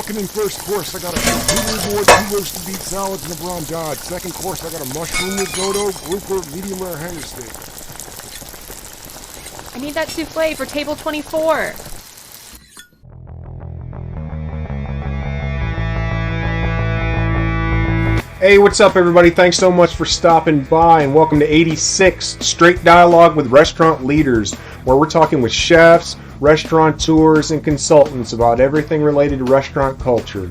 Opening first course, I got a charcuterie board, 2 roasted beef salads, and a brown dodge. Second course, I got a mushroom risotto, grouper, medium rare hanger steak. I need that souffle for table 24. Hey, what's up, everybody? Thanks so much for stopping by, and welcome to 86 Straight Dialogue with Restaurant Leaders, where we're talking with chefs, restaurateurs, and consultants about everything related to restaurant culture.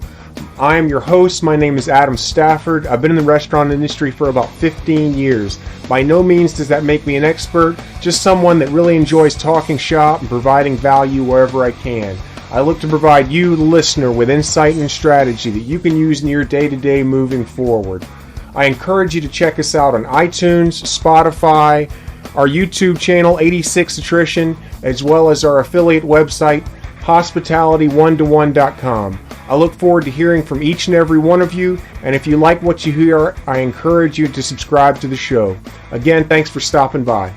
I am your host. My name is Adam Stafford. I've been in the restaurant industry for about 15 years. By no means does that make me an expert, just someone that really enjoys talking shop and providing value wherever I can. I look to provide you, the listener, with insight and strategy that you can use in your day-to-day moving forward. I encourage you to check us out on iTunes, Spotify, our YouTube channel, 86 Attrition, as well as our affiliate website, hospitality1to1.com. I look forward to hearing from each and every one of you, and if you like what you hear, I encourage you to subscribe to the show. Again, thanks for stopping by.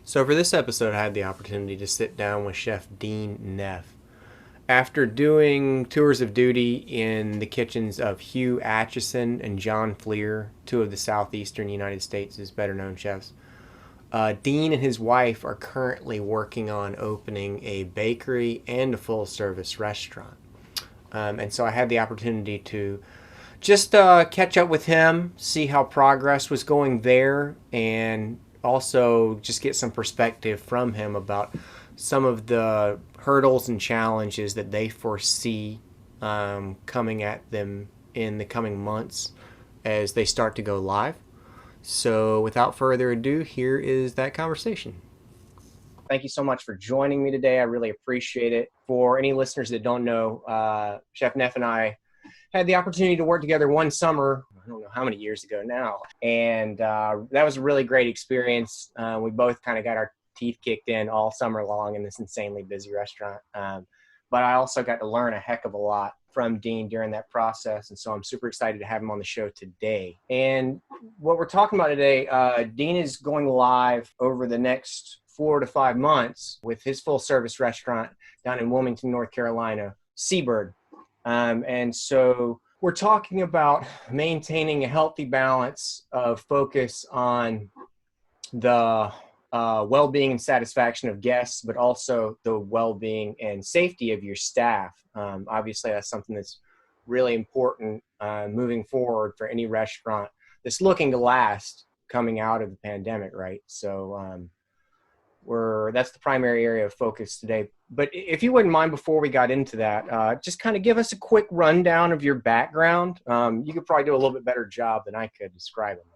So for this episode, I had the opportunity to sit down with Chef Dean Neff. After doing tours of duty in the kitchens of Hugh Atchison and John Fleer, two of the southeastern United States' better-known chefs, Dean and his wife are currently working on opening a bakery and a full-service restaurant. And so I had the opportunity to just catch up with him, see how progress was going there, and also just get some perspective from him about some of the hurdles and challenges that they foresee coming at them in the coming months as they start to go live. So without further ado, here is that conversation. Thank you so much for joining me today. I really appreciate it. For any listeners that don't know, Chef Neff and I had the opportunity to work together one summer, I don't know how many years ago now, and that was a really great experience. We both kind of got our teeth kicked in all summer long in this insanely busy restaurant, but I also got to learn a heck of a lot from Dean during that process, and so I'm super excited to have him on the show today. And what we're talking about today, Dean is going live over the next 4 to 5 months with his full-service restaurant down in Wilmington, North Carolina, Seabird. And so we're talking about maintaining a healthy balance of focus on the well-being and satisfaction of guests, but also the well-being and safety of your staff. Obviously, that's something that's really important moving forward for any restaurant that's looking to last coming out of the pandemic, right? So that's the primary area of focus today. But if you wouldn't mind, before we got into that, just kind of give us a quick rundown of your background. You could probably do a little bit better job than I could describing that.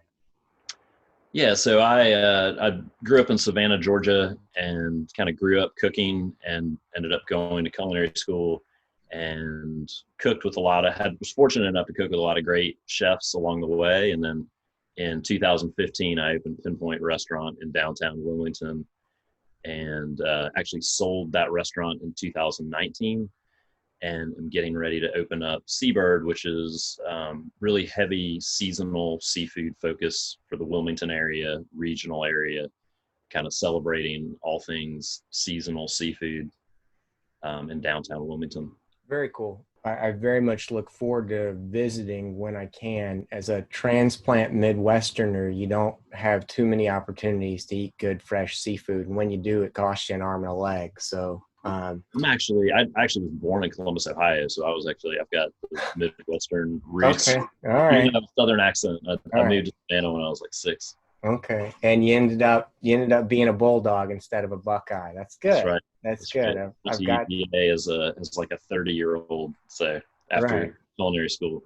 Yeah, so I grew up in Savannah, Georgia, and kind of grew up cooking and ended up going to culinary school and cooked with was fortunate enough to cook with a lot of great chefs along the way. And then in 2015, I opened Pinpoint Restaurant in downtown Wilmington, and actually sold that restaurant in 2019, and I'm getting ready to open up Seabird, which is really heavy seasonal seafood focus for the Wilmington area, regional area, kind of celebrating all things seasonal seafood in downtown Wilmington. Very cool. I very much look forward to visiting when I can. As a transplant Midwesterner, you don't have too many opportunities to eat good, fresh seafood. And when you do, it costs you an arm and a leg. So I actually was born in Columbus, Ohio. So I've got Midwestern roots. Okay. All right. Even have a Southern accent. I moved to Savannah when I was like 6. Okay. And you ended up being a bulldog instead of a Buckeye. That's good. That's right. That's good. Right. I've got UVA as like a 30-year-old. So after culinary school,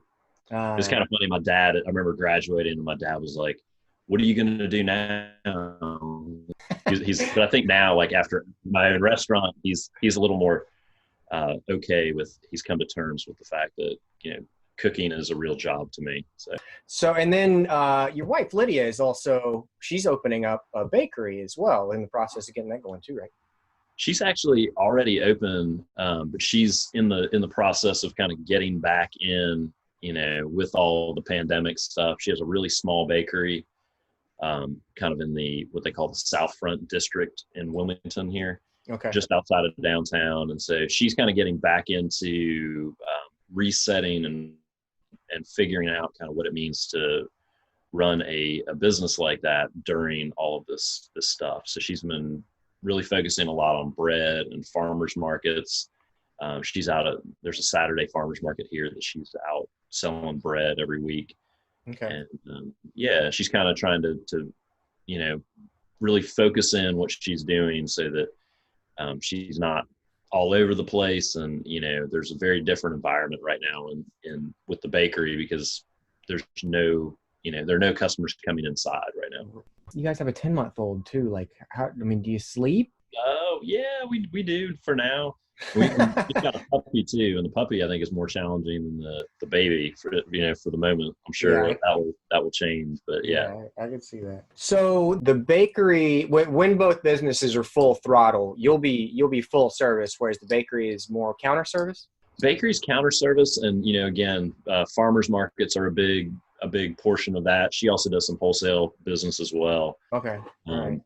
it's kind of funny. My dad, I remember graduating, and my dad was like, "What are you going to do now?" But I think now, like after my own restaurant, he's a little more okay with. He's come to terms with the fact that cooking is a real job to me. So and then your wife Lydia she's opening up a bakery as well, in the process of getting that going too, right? She's actually already open, but she's in the process of kind of getting back with all the pandemic stuff, she has a really small bakery, kind of in what they call the South Front district in Wilmington here, Okay. just outside of downtown. And so she's kind of getting back into resetting and figuring out kind of what it means to run a business like that during all of this stuff. So she's been really focusing a lot on bread and farmers markets. There's a Saturday farmers market here that she's out selling bread every week. Okay. And she's kind of trying to really focus in what she's doing so that she's not all over the place. And there's a very different environment right now in with the bakery, because there's there are no customers coming inside right now. You guys have a 10-month-old too. Like, do you sleep? Oh yeah, we do for now. We've got a puppy too, and the puppy I think is more challenging than the baby for the moment. I'm sure that will change, but yeah. I can see that. So the bakery, when both businesses are full throttle, you'll be full service, whereas the bakery is more counter service. Bakery's counter service, and again, farmers markets are a big portion of that. She also does some wholesale business as well. Okay. And,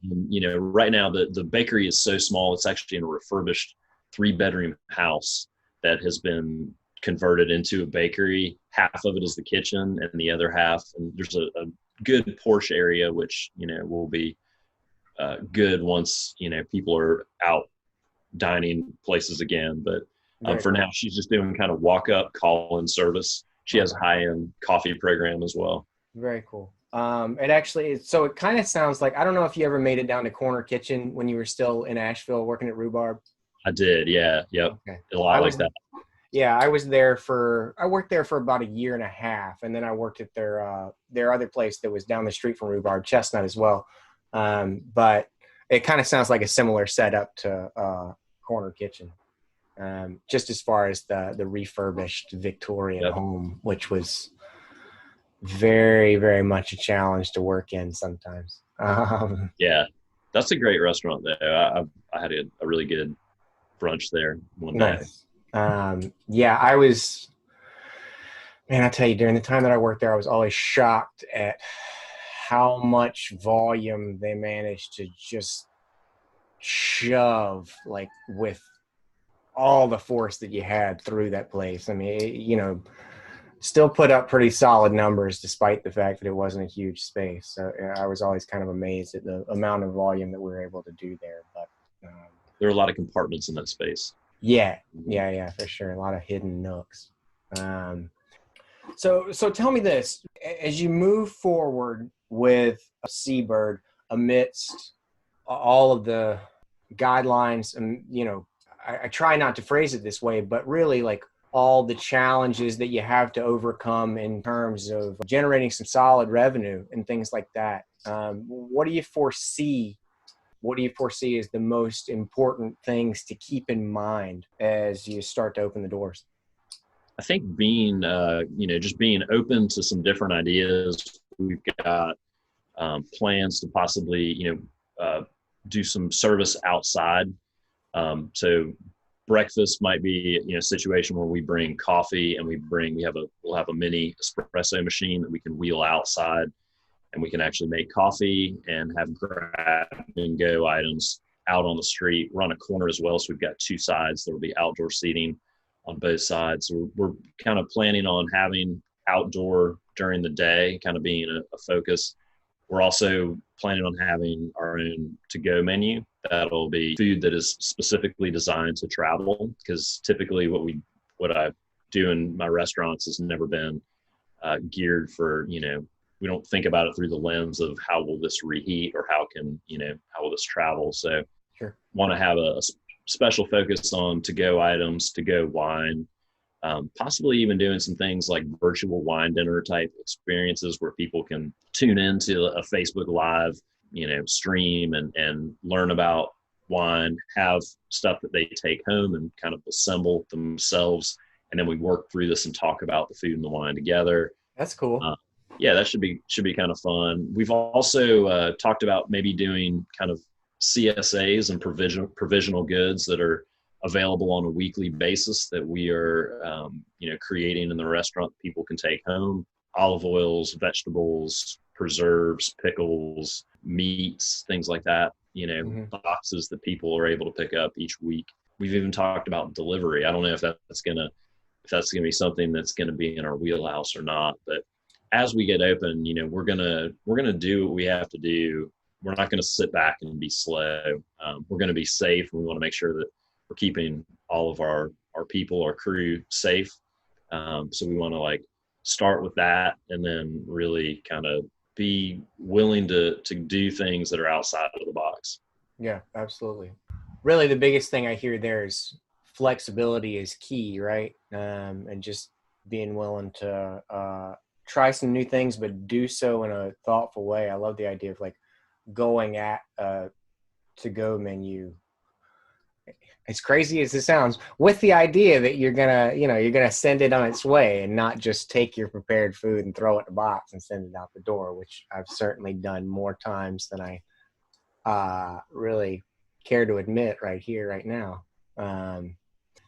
right now the bakery is so small, it's actually in a refurbished 3-bedroom house that has been converted into a bakery. Half of it is the kitchen and the other half, and there's a good porch area, which, will be good once, people are out dining places again. But for now, she's just doing kind of walk-up call-in service. She has a high-end coffee program as well. Very cool. It kind of sounds like, I don't know if you ever made it down to Corner Kitchen when you were still in Asheville working at Rhubarb. I did, yeah, yep. Okay. A lot like that. Yeah, I worked there for about a year and a half, and then I worked at their other place that was down the street from Rhubarb, Chestnut as well. But it kind of sounds like a similar setup to Corner Kitchen. Just as far as the refurbished Victorian home, which was very, very much a challenge to work in sometimes. Yeah, that's a great restaurant there. I had a really good brunch there one day. Nice. I tell you, during the time that I worked there, I was always shocked at how much volume they managed to just shove, like, with all the force that you had through that place. I mean, still put up pretty solid numbers despite the fact that it wasn't a huge space. So I was always kind of amazed at the amount of volume that we were able to do there. But there are a lot of compartments in that space. Yeah, for sure. A lot of hidden nooks. So tell me this, as you move forward with Seabird amidst all of the guidelines, and I try not to phrase it this way, but really, like, all the challenges that you have to overcome in terms of generating some solid revenue and things like that. What do you foresee as the most important things to keep in mind as you start to open the doors? I think being open to some different ideas. We've got plans to possibly, do some service outside. So breakfast might be a situation where we bring coffee, and we'll have a mini espresso machine that we can wheel outside, and we can actually make coffee and have grab and go items out on the street. We're on a corner as well, so we've got 2 sides. There will be outdoor seating on both sides. So we're kind of planning on having outdoor during the day, kind of being a focus. We're also planning on having our own to-go menu. That'll be food that is specifically designed to travel, because typically what I do in my restaurants has never been geared for, we don't think about it through the lens of how will this reheat or how will this travel. So sure. Want to have a special focus on to-go items, to-go wine, possibly even doing some things like virtual wine dinner type experiences where people can tune into a Facebook Live, stream and learn about wine, have stuff that they take home and kind of assemble themselves. And then we work through this and talk about the food and the wine together. That's cool. That should be kind of fun. We've also talked about maybe doing kind of CSAs and provisional goods that are available on a weekly basis that we are, creating in the restaurant that people can take home. Olive oils, vegetables, preserves, pickles, meats, things like that, boxes that people are able to pick up each week. We've even talked about delivery. I don't know if that's going to be something that's going to be in our wheelhouse or not, but as we get open, we're going to do what we have to do. We're not going to sit back and be slow. We're going to be safe. We want to make sure that we're keeping all of our people, our crew safe. So we want to start with that, and then really kind of be willing to do things that are outside of the box. Yeah, absolutely. Really, the biggest thing I hear there is flexibility is key, right? And just being willing to try some new things, but do so in a thoughtful way. I love the idea of going at a to-go menu, as crazy as it sounds, with the idea that you're gonna send it on its way and not just take your prepared food and throw it in a box and send it out the door, which I've certainly done more times than I really care to admit right here, right now.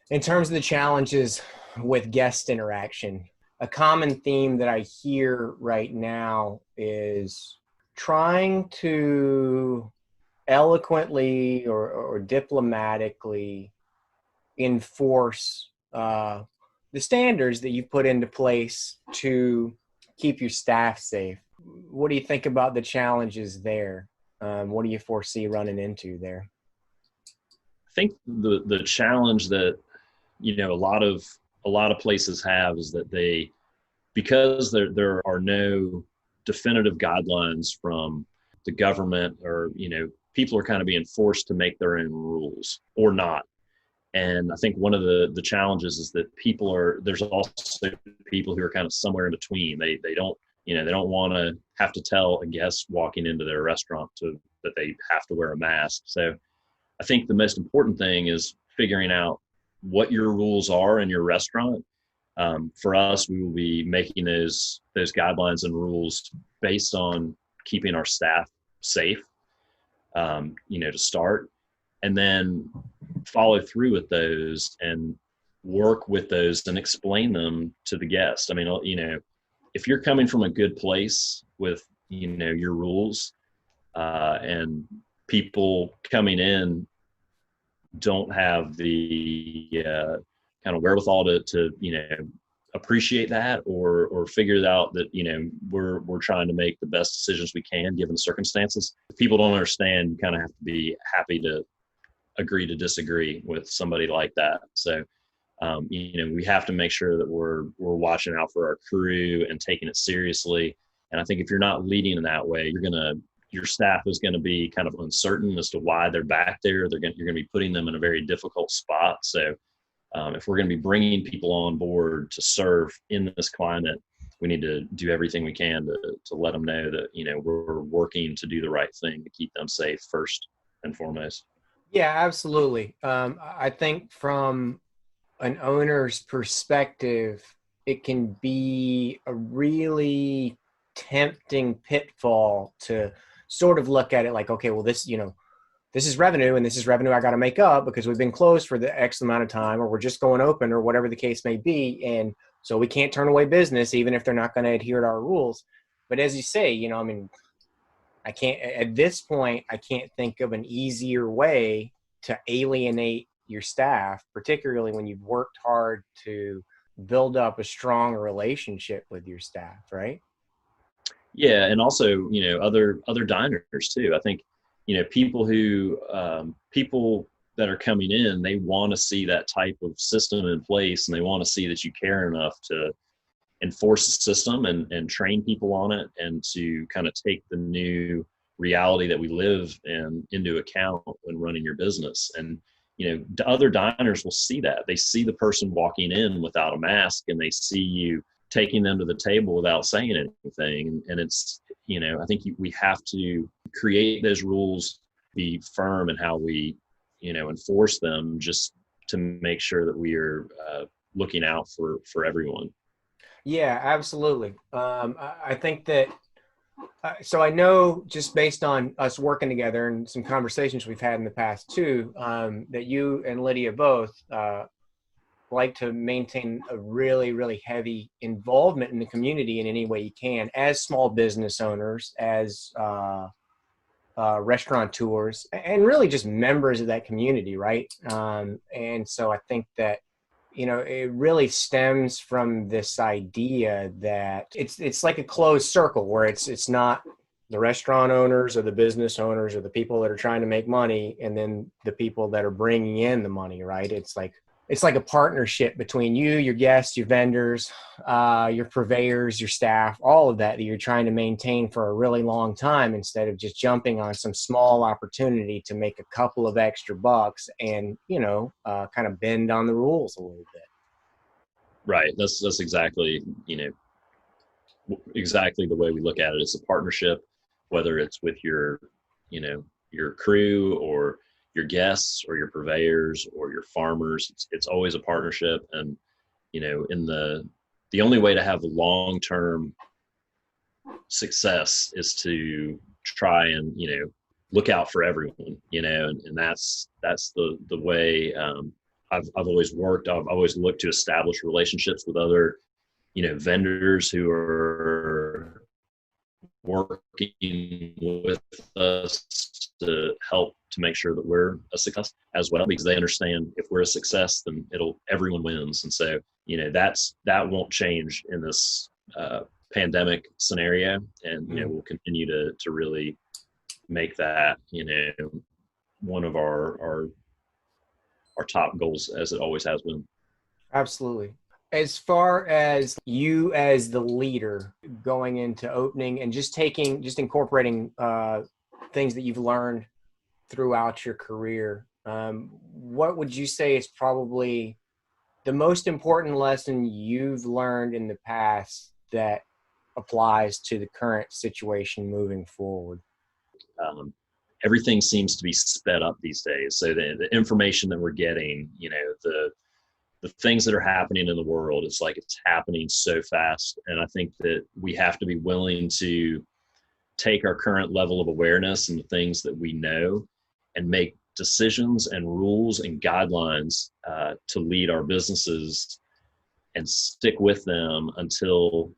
In terms of the challenges with guest interaction, a common theme that I hear right now is trying to eloquently or diplomatically enforce the standards that you've put into place to keep your staff safe. What do you think about the challenges there? What do you foresee running into there? I think the challenge that a lot of places have is that because there are no definitive guidelines from the government, or people are kind of being forced to make their own rules or not. And I think one of the challenges is that there's also people who are kind of somewhere in between. They don't want to have to tell a guest walking into their restaurant that they have to wear a mask. So I think the most important thing is figuring out what your rules are in your restaurant. For us, we will be making those guidelines and rules based on keeping our staff safe, to start, and then follow through with those and work with those and explain them to the guest. I mean, if you're coming from a good place with, your rules, and people coming in don't have the kind of wherewithal to appreciate that or figure out that we're trying to make the best decisions we can given the circumstances. If people don't understand, you kind of have to be happy to agree to disagree with somebody like that. So we have to make sure that we're watching out for our crew and taking it seriously. And I think if you're not leading in that way, your staff is going to be kind of uncertain as to why they're back there. You're going to be putting them in a very difficult spot. So if we're going to be bringing people on board to serve in this climate, we need to do everything we can to let them know that, we're working to do the right thing to keep them safe first and foremost. Yeah, absolutely. I think from an owner's perspective, it can be a really tempting pitfall to sort of look at it like, okay, well, this is revenue, and this is revenue I got to make up because we've been closed for the X amount of time, or we're just going open, or whatever the case may be. And so we can't turn away business, even if they're not going to adhere to our rules. But as you say, I can't, at this point, I can't think of an easier way to alienate your staff, particularly when you've worked hard to build up a strong relationship with your staff, right? Yeah. And also, other diners too. I think, people that are coming in, they want to see that type of system in place, and they want to see that you care enough to enforce the system and train people on it, and to kind of take the new reality that we live in into account when running your business. And other diners will see that. They see the person walking in without a mask, and they see you taking them to the table without saying anything. And it's, I think we have to create those rules, be firm in how we, enforce them, just to make sure that we are looking out for everyone. Yeah, absolutely. I think that So I know just based on us working together and some conversations we've had in the past too, that you and Lydia both like to maintain a really, really heavy involvement in the community in any way you can, as small business owners, as restaurateurs, and really just members of that community, right? And so I think that it really stems from this idea that it's like a closed circle where it's not the restaurant owners or the business owners or the people that are trying to make money and then the people that are bringing in the money, right? It's like a partnership between you, your guests, your vendors, your purveyors, your staff, all of that you're trying to maintain for a really long time instead of just jumping on some small opportunity to make a couple of extra bucks and, kind of bend on the rules a little bit. Right. That's exactly, exactly the way we look at it. It's a partnership, whether it's with your crew or your guests or your purveyors or your farmers. It's always a partnership. And, in the only way to have long-term success is to try and, look out for everyone, and that's the way, I've always worked. I've always looked to establish relationships with other, vendors who are working with us to help to make sure that we're a success as well, because they understand if we're a success, then everyone wins. And so, that won't change in this pandemic scenario. And, we'll continue to really make that, one of our top goals, as it always has been. Absolutely. As far as you as the leader going into opening and just incorporating things that you've learned throughout your career, what would you say is probably the most important lesson you've learned in the past that applies to the current situation moving forward? Everything seems to be sped up these days. So the information that we're getting, the things that are happening in the world, it's like it's happening so fast. And I think that we have to be willing to take our current level of awareness and the things that we know and make decisions and rules and guidelines to lead our businesses and stick with them until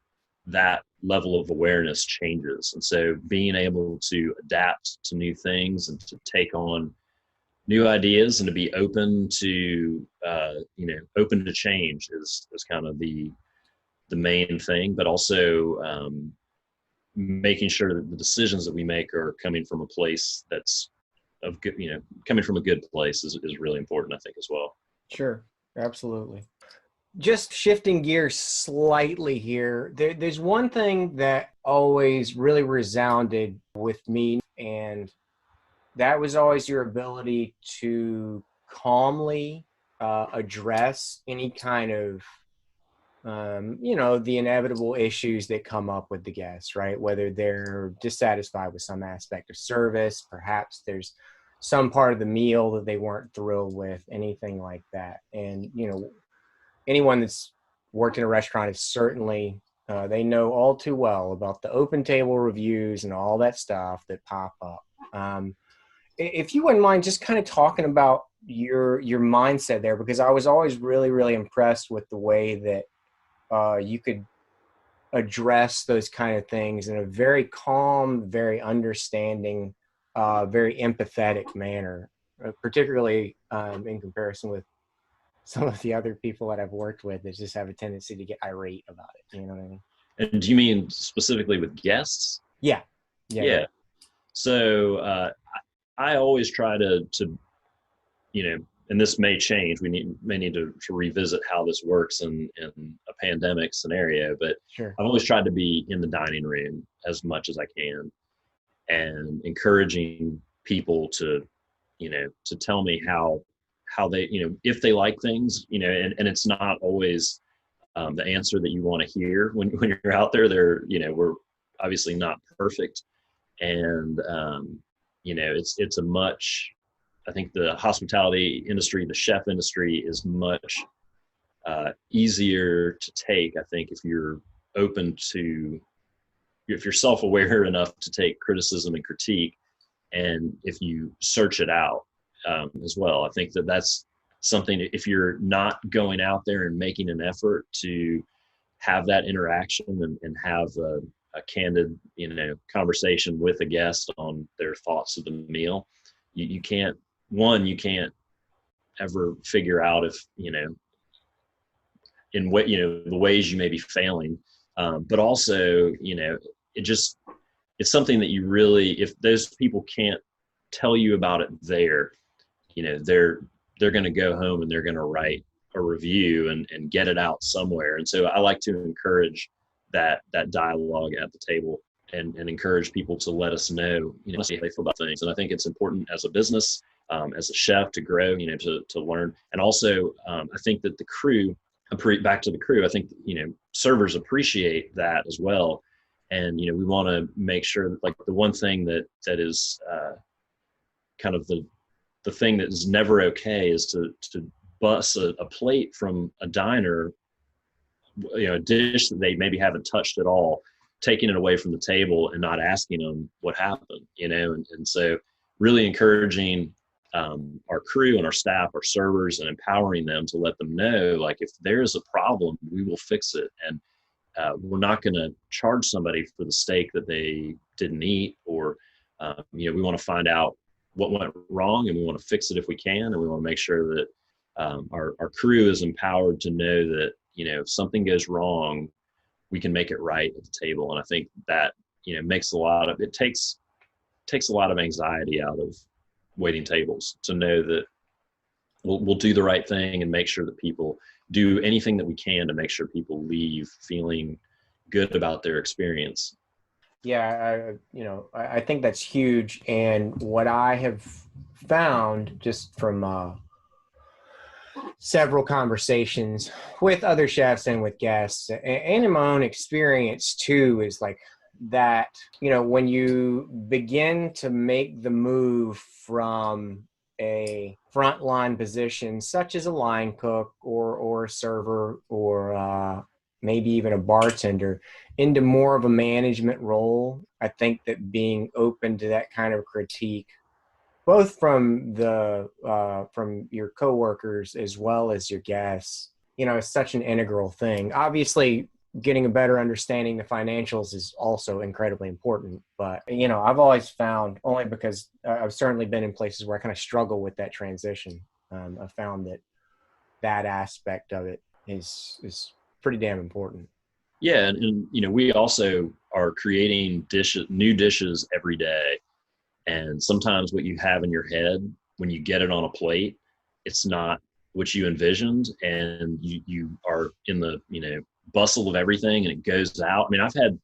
that level of awareness changes. And so being able to adapt to new things and to take on new ideas and to be open to open to change is kind of the main thing, but also making sure that the decisions that we make are coming from a place that's of good, coming from a good place is really important, I think, as well. Sure, absolutely. Just shifting gears slightly here, there's one thing that always really resounded with me, and that was always your ability to calmly address any kind of, the inevitable issues that come up with the guests, right? Whether they're dissatisfied with some aspect of service, perhaps there's some part of the meal that they weren't thrilled with, anything like that. And, anyone that's worked in a restaurant is certainly, they know all too well about the open table reviews and all that stuff that pop up. If you wouldn't mind just kind of talking about your mindset there, because I was always really, really impressed with the way that you could address those kind of things in a very calm, very understanding, very empathetic manner, particularly in comparison with some of the other people that I've worked with that just have a tendency to get irate about it. You know what I mean? And do you mean specifically with guests? Yeah. So I always try to and this may change. We may need to revisit how this works in a pandemic scenario. But Sure. I've always tried to be in the dining room as much as I can, and encouraging people to tell me how they, if they like things, and it's not always the answer that you want to hear when you're out there. We're obviously not perfect, and it's a much, I think the hospitality industry, the chef industry is much easier to take, I think, if you're open to if you're self-aware enough to take criticism and critique, and if you search it out as well. I think that that's something, if you're not going out there and making an effort to have that interaction and have a candid, conversation with a guest on their thoughts of the meal, you can't ever figure out if, in what, the ways you may be failing. But also, it's something that you really, if those people can't tell you about it there, they're going to go home and they're going to write a review and get it out somewhere. And so I like to encourage that dialogue at the table and encourage people to let us know, how they feel about things. And I think it's important as a business, as a chef, to grow, to learn. And also, I think that the crew, back to the crew, I think, servers appreciate that as well. And, we want to make sure that, like, the one thing that is kind of the thing that is never okay is to bus a plate from a diner, a dish that they maybe haven't touched at all, taking it away from the table and not asking them what happened, and so really encouraging our crew and our staff, our servers, and empowering them to let them know, like, if there's a problem, we will fix it. And we're not going to charge somebody for the steak that they didn't eat, or, we want to find out what went wrong, and we want to fix it if we can. And we want to make sure that our crew is empowered to know that, if something goes wrong, we can make it right at the table. And I think that, takes a lot of anxiety out of waiting tables, to know that we'll do the right thing and make sure that people do anything that we can to make sure people leave feeling good about their experience. Yeah, I think that's huge. And what I have found, just from several conversations with other chefs and with guests, and in my own experience too, is like that, when you begin to make the move from a frontline position, such as a line cook or a server, or maybe even a bartender, into more of a management role, I think that being open to that kind of critique, both from from your coworkers as well as your guests, is such an integral thing. Obviously, getting a better understanding the financials is also incredibly important. But, I've always found, only because I've certainly been in places where I kind of struggle with that transition. I've found that aspect of it is pretty damn important. Yeah. And we also are creating new dishes every day. And sometimes what you have in your head, when you get it on a plate, it's not what you envisioned. And you are in the, bustle of everything, and it goes out. I mean, I've had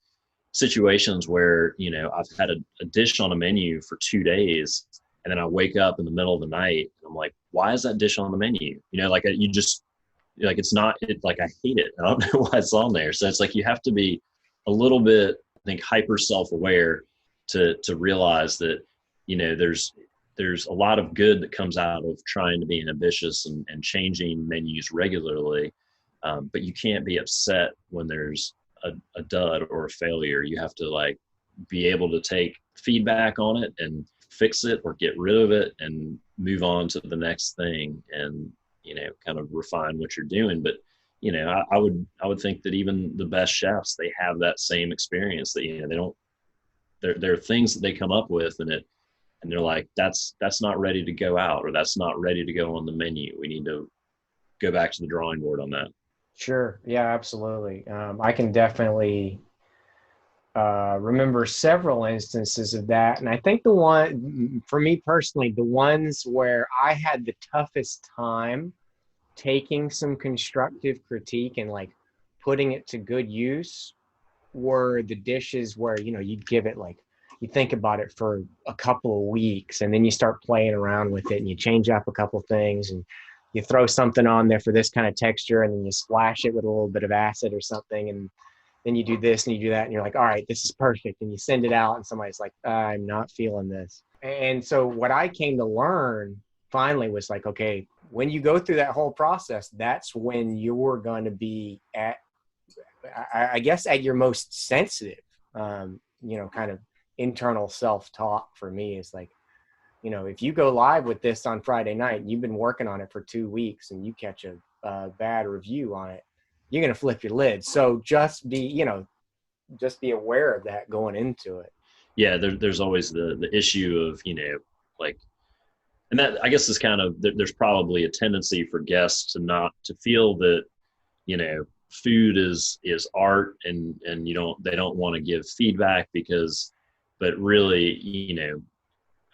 situations where, I've had a dish on a menu for 2 days, and then I wake up in the middle of the night and I'm like, why is that dish on the menu? It's not, like, I hate it. I don't know why it's on there. So it's like, you have to be a little bit, I think, hyper self-aware to realize that, there's a lot of good that comes out of trying to be ambitious and changing menus regularly. But you can't be upset when there's a dud or a failure. You have to, like, be able to take feedback on it and fix it or get rid of it and move on to the next thing, and, kind of refine what you're doing. But, I would think that even the best chefs, they have that same experience, that, there are things that they come up with, and they're like, that's not ready to go out, or that's not ready to go on the menu. We need to go back to the drawing board on that. Sure. Yeah, absolutely. I can definitely remember several instances of that. And I think the one, for me personally, the ones where I had the toughest time taking some constructive critique and, like, putting it to good use were the dishes where, you'd give it, like, you think about it for a couple of weeks, and then you start playing around with it, and you change up a couple things, and you throw something on there for this kind of texture, and then you splash it with a little bit of acid or something, and then you do this and you do that, and you're like, all right, this is perfect. And you send it out, and somebody's like, I'm not feeling this. And so what I came to learn finally was, like, okay, when you go through that whole process, that's when you're going to be at, I guess, at your most sensitive. kind of internal self-talk for me is like, if you go live with this on Friday night and you've been working on it for 2 weeks and you catch a bad review on it, you're going to flip your lid. So just be aware of that going into it. Yeah. There's always the issue of, like, and that I guess is kind of, there's probably a tendency for guests to feel that, food is art and they don't want to give feedback but really,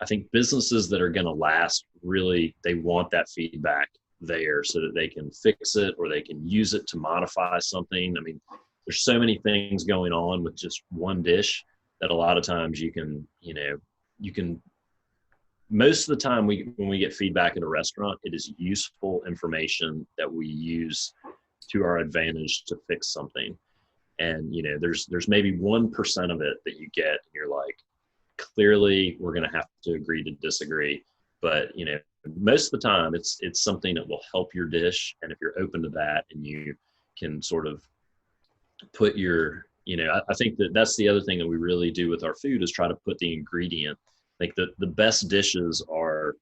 I think businesses that are going to last, really, they want that feedback there so that they can fix it or they can use it to modify something. I mean, there's so many things going on with just one dish that a lot of times you can most of the time when we get feedback at a restaurant, it is useful information that we use to our advantage to fix something. And, there's maybe 1% of it that you get and you're like, clearly we're going to have to agree to disagree. But, most of the time it's something that will help your dish. And if you're open to that and you can sort of put your, I think that's the other thing that we really do with our food is try to put the ingredient. Like the best dishes are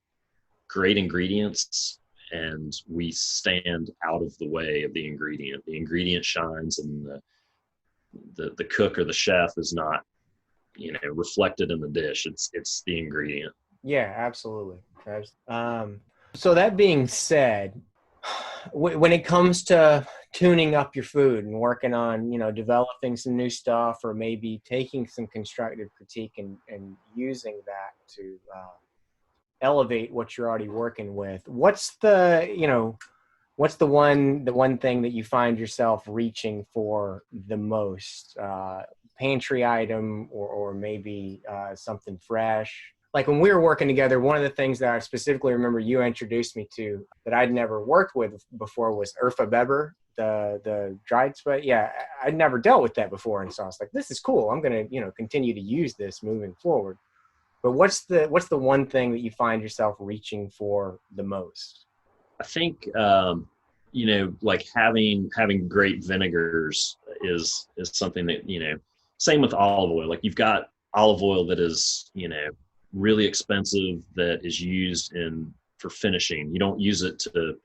great ingredients and we stand out of the way of the ingredient. The ingredient shines and the cook or the chef is not, reflected in the dish. It's the ingredient. Yeah, absolutely. So that being said, when it comes to tuning up your food and working on, developing some new stuff or maybe taking some constructive critique and using that to elevate what you're already working with, what's the one thing that you find yourself reaching for the most? Pantry item or maybe something fresh. Like when we were working together, one of the things that I specifically remember you introduced me to that I'd never worked with before was Urfa Beber, the dried spice. Yeah, I'd never dealt with that before, and so I was like, this is cool. I'm gonna continue to use this moving forward. But what's the one thing that you find yourself reaching for the most? I think like having great vinegars is something that same with olive oil. Like you've got olive oil that is really expensive that is used for finishing. You don't use it to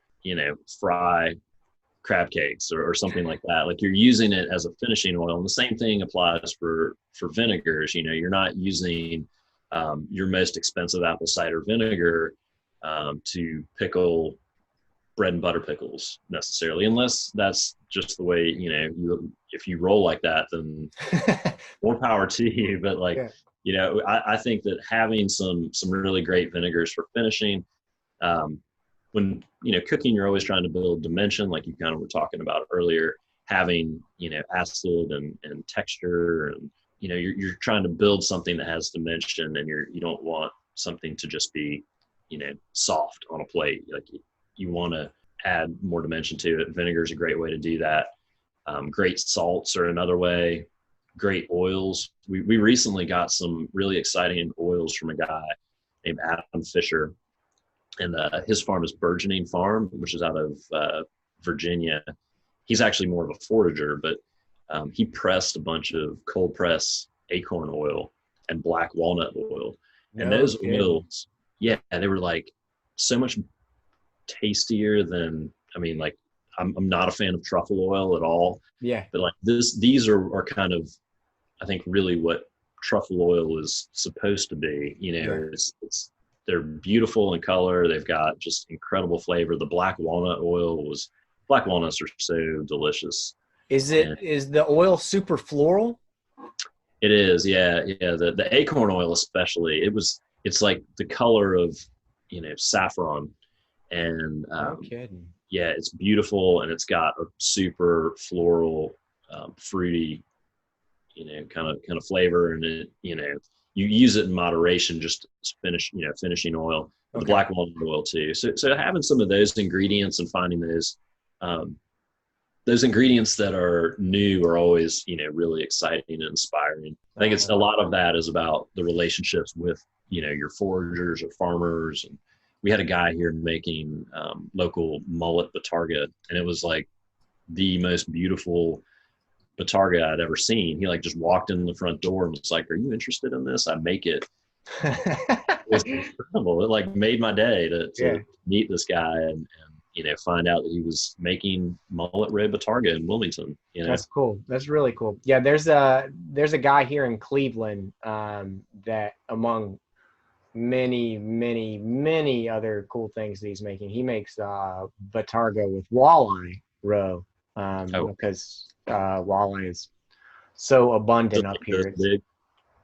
fry crab cakes or something like that. Like you're using it as a finishing oil, and the same thing applies for vinegars. You're not using your most expensive apple cider vinegar to pickle bread and butter pickles necessarily, unless that's just the way if you roll like that, then more power to you. But I think that having some really great vinegars for finishing, when cooking, you're always trying to build dimension, like you kind of were talking about earlier, having acid and texture, and you're trying to build something that has dimension, and you don't want something to just be soft on a plate. Like you want to add more dimension to it. Vinegar is a great way to do that. Great salts are another way. Great oils. We recently got some really exciting oils from a guy named Adam Fisher, and his farm is Burgeoning Farm, which is out of Virginia. He's actually more of a forager, but he pressed a bunch of cold press acorn oil and black walnut oil. And those oils, yeah, they were like so much tastier than, I'm not a fan of truffle oil at all. Yeah. But like these are kind of, I think, really what truffle oil is supposed to be. They're beautiful in color. They've got just incredible flavor. The black walnuts are so delicious. Is the oil super floral? It is, yeah. The acorn oil especially. It's like the color of saffron, and No kidding. Yeah, it's beautiful, and it's got a super floral, fruity, kind of flavor, and it you use it in moderation, just finishing oil. Okay. The black walnut oil too. So having some of those ingredients and finding those ingredients that are new are always, really exciting and inspiring. I think it's a lot of that is about the relationships with, your foragers or farmers. And we had a guy here making local mullet batarga, and it was like the most beautiful Batarga I'd ever seen. He like just walked in the front door and was like, "Are you interested in this? I make it." It was incredible. It like made my day to Yeah. meet this guy and find out that he was making mullet red Batarga in Wilmington. That's cool. That's really cool. Yeah, there's a guy here in Cleveland that among many other cool things that he's making, he makes Batarga with walleye roe because walleye is so abundant up here. Big,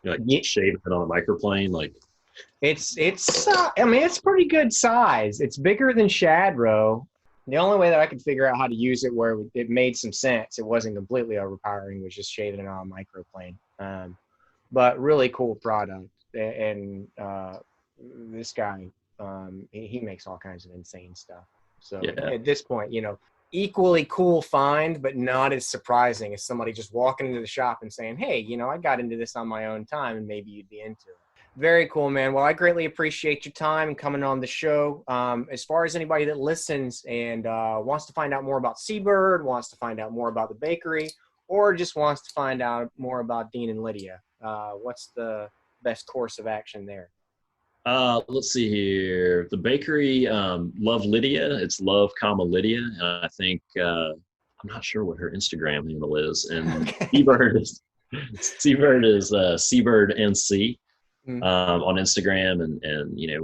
like shaving it on a microplane, like it's I mean, it's pretty good size. It's bigger than shad roe. The only way that I could figure out how to use it where it made some sense, it wasn't completely overpowering, was just shaving it on a microplane. But really cool product. And this guy, he makes all kinds of insane stuff. So at this point, equally cool find, but not as surprising as somebody just walking into the shop and saying, "Hey, I got into this on my own time and maybe you'd be into it." Very cool, man. Well, I greatly appreciate your time and coming on the show. As far as anybody that listens and wants to find out more about Seabird, wants to find out more about the bakery, or just wants to find out more about Dean and Lydia, what's the best course of action there? Let's see here. The bakery, Love Lydia. It's love, Lydia. And I think, I'm not sure what her Instagram handle is. And Seabird is Seabird NC on Instagram. And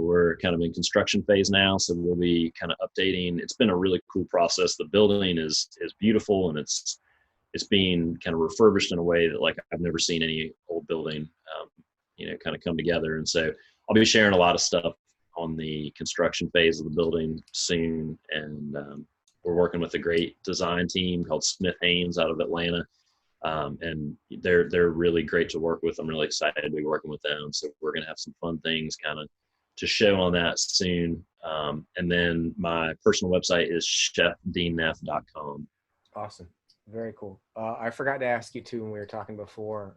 we're kind of in construction phase now. So we'll be kind of updating. It's been a really cool process. The building is beautiful and it's being kind of refurbished in a way that like I've never seen any old building, kind of come together. And so I'll be sharing a lot of stuff on the construction phase of the building soon. And we're working with a great design team called Smith Haynes out of Atlanta. And they're really great to work with. I'm really excited to be working with them. So we're going to have some fun things kind of to show on that soon. And then my personal website is chefdeanneff.com. Awesome. Very cool. I forgot to ask you too when we were talking before.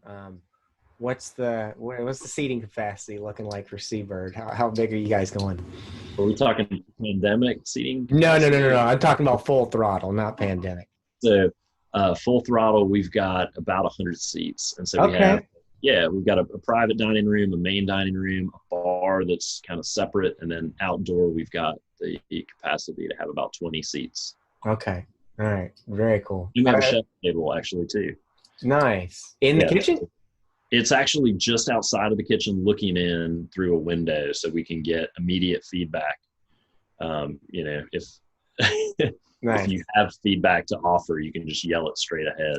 What's the seating capacity looking like for Seabird? How big are you guys going? Are we talking pandemic seating? No. I'm talking about full throttle, not pandemic. So full throttle, we've got about 100 seats, and so we've got a private dining room, a main dining room, a bar that's kind of separate, and then outdoor we've got the capacity to have about 20 seats. Okay. All right. Very cool. You have a chef table actually too. Nice. In the kitchen? It's actually just outside of the kitchen looking in through a window so we can get immediate feedback. If if you have feedback to offer, you can just yell it straight ahead.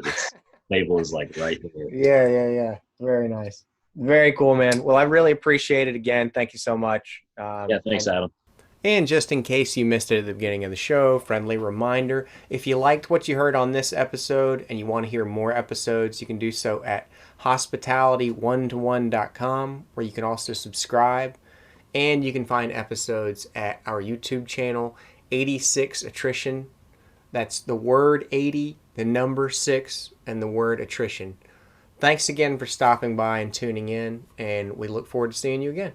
Table is like right there. Yeah. Very nice. Very cool, man. Well, I really appreciate it again. Thank you so much. Thanks, Adam. And just in case you missed it at the beginning of the show, friendly reminder, if you liked what you heard on this episode and you want to hear more episodes, you can do so at hospitality1to1.com, where you can also subscribe. And you can find episodes at our YouTube channel, 86 Attrition. That's the word 80, the number 6, and the word attrition. Thanks again for stopping by and tuning in, and we look forward to seeing you again.